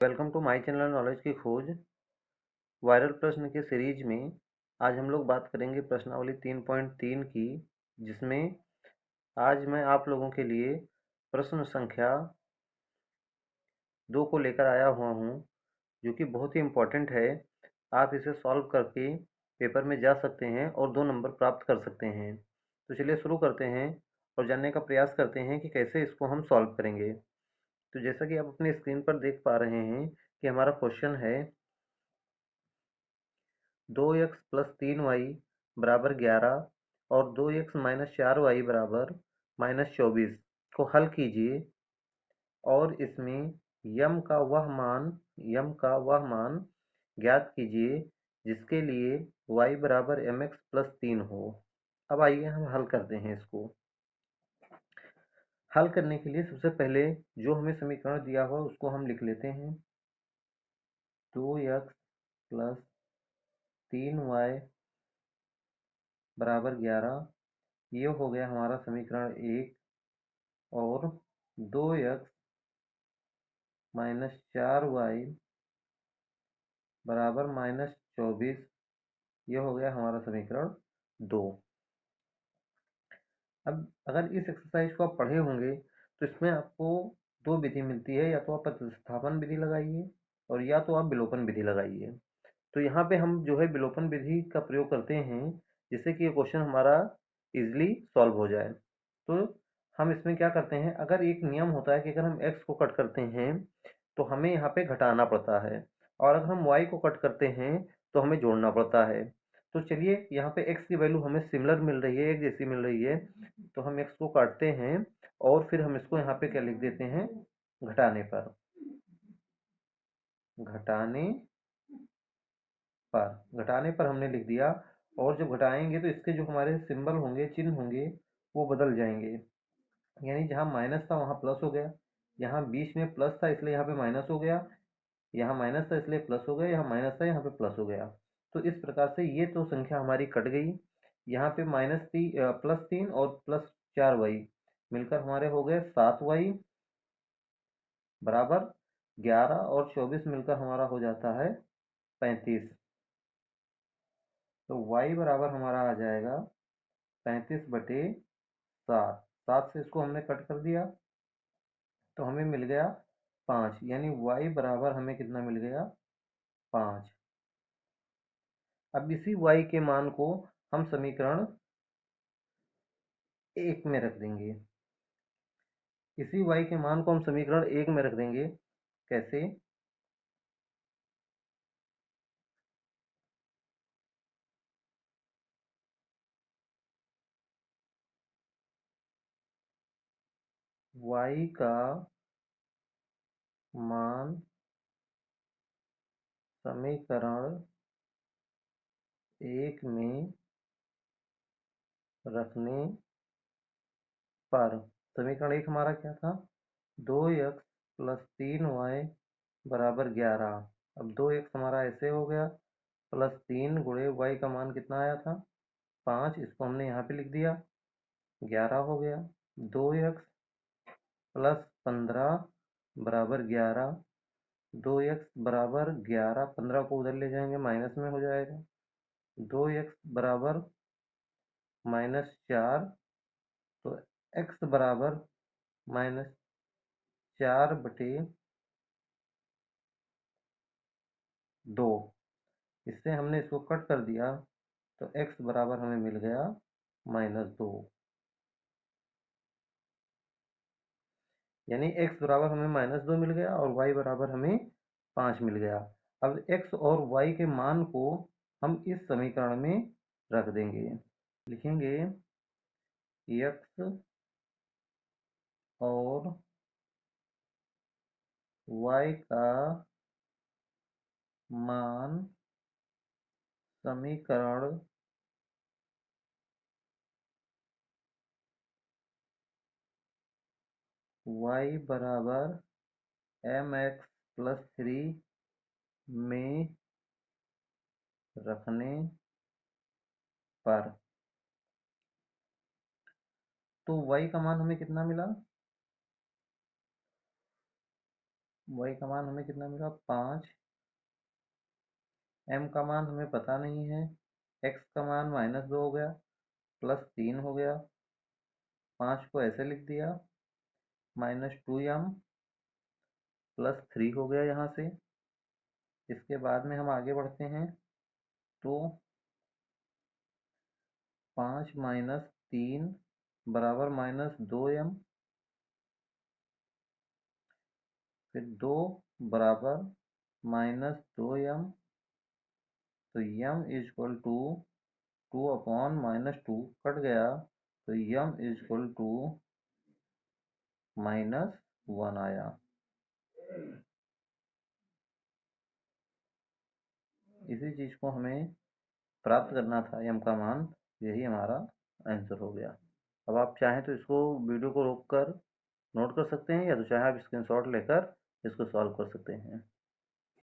Welcome to my channel knowledge की खोज। Viral प्रश्न के सीरीज में आज हम लोग बात करेंगे प्रश्नावली 3.3 की, जिसमें आज मैं आप लोगों के लिए प्रश्न संख्या 2 को लेकर आया हुआ हूं, जो कि बहुत ही इम्पोर्टेंट है। आप इसे सॉल्व करके पेपर में जा सकते हैं और 2 नंबर प्राप्त कर सकते हैं। तो चलिए शुरू करते हैं और जानने का प्रयास करते हैं कि कैसे इसको हम सॉल्व करेंगे। तो जैसा कि आप अपनी स्क्रीन पर देख पा रहे हैं कि हमारा क्वेश्चन है 2x प्लस 3y बराबर 11 और 2x माइनस 4y बराबर माइनस 24 को हल कीजिए और इसमें यम का वह मान ज्ञात कीजिए जिसके लिए y बराबर mx प्लस 3 हो। अब आइए हम हल करते हैं इसको। हल करने के लिए सबसे पहले जो हमें समीकरण दिया हुआ उसको हम लिख लेते हैं। 2x प्लस 3y बराबर 11, ये हो गया हमारा समीकरण 1। और 2x माइनस 4y बराबर माइनस 24, ये हो गया हमारा समीकरण 2। अब अगर इस एक्सरसाइज को आप पढ़े होंगे तो इसमें आपको दो विधि मिलती है, या तो आप प्रतिस्थापन विधि लगाइए और या तो आप विलोपन विधि लगाइए। तो यहाँ पे हम जो है विलोपन विधि का प्रयोग करते हैं, जिससे कि ये क्वेश्चन हमारा इजीली सॉल्व हो जाए। तो हम इसमें क्या करते हैं, अगर एक नियम होता है कि अगर हम x को कट करते हैं तो हमें यहाँ पे घटाना पड़ता है, और अगर हम y को कट करते हैं तो हमें जोड़ना पड़ता है। तो चलिए यहाँ पे x की वैल्यू हमें सिमिलर मिल रही है, एक जैसी मिल रही है, तो हम x को काटते हैं और फिर हम इसको यहाँ पे क्या लिख देते हैं, घटाने पर। घटाने घटाने पर हमने लिख दिया। और जब घटाएंगे तो इसके जो हमारे सिंबल होंगे, चिन्ह होंगे, वो बदल जाएंगे। यानी जहाँ माइनस था वहाँ प्लस हो गया, यहाँ बीच में प्लस था इसलिए यहाँ पे माइनस हो गया, यहाँ माइनस था इसलिए प्लस हो गया, यहाँ माइनस था यहाँ पे प्लस हो गया। तो इस प्रकार से ये तो संख्या हमारी कट गई। यहाँ पे प्लस 3 और प्लस 4y मिलकर हमारे हो गए 7y बराबर 11, और 24 मिलकर हमारा हो जाता है 35। तो y बराबर हमारा आ जाएगा 35/7। 7 से इसको हमने कट कर दिया तो हमें मिल गया 5, यानी y बराबर हमें कितना मिल गया, 5। अब इसी y के मान को हम समीकरण 1 में रख देंगे। इसी y के मान को हम समीकरण 1 में रख देंगे। कैसे? y का मान समीकरण 1 में रखने पर, समीकरण 1 हमारा क्या था, 2x प्लस 3y बराबर 11। अब 2x हमारा ऐसे हो गया, प्लस 3 गुणे y का मान कितना आया था, 5, इसको हमने यहाँ पे लिख दिया, 11 हो गया। 2x प्लस 15 बराबर 11, 2x बराबर 11, 15 को उधर ले जाएंगे माइनस में हो जाएगा। 2x बराबर -4, तो x बराबर -4/2। इससे हमने इसको कट कर दिया तो x बराबर हमें मिल गया -2, यानी x बराबर हमें -2 मिल गया और y बराबर हमें 5 मिल गया। अब x और y के मान को हम इस समीकरण में रख देंगे। लिखेंगे x और y का मान समीकरण y बराबर mx प्लस 3 में रखने पर। तो y का मान हमें कितना मिला, y का मान हमें कितना मिला 5, m का मान हमें पता नहीं है, x का मान -2 हो गया, +3 हो गया, 5 को ऐसे लिख दिया, -2m +3 हो गया यहाँ से। इसके बाद में हम आगे बढ़ते हैं तो 5 - 3 बराबर -2m, फिर 2 बराबर -2m, तो m इजक्वल टू 2/-2 कट गया, तो m इजक्वल टू -1 आया। इसी चीज को हमें प्राप्त करना था, m का मान, यही हमारा आंसर हो गया। अब आप चाहें तो इसको वीडियो को रोक कर नोट कर सकते हैं, या तो चाहे आप स्क्रीनशॉट लेकर इसको सॉल्व कर सकते हैं।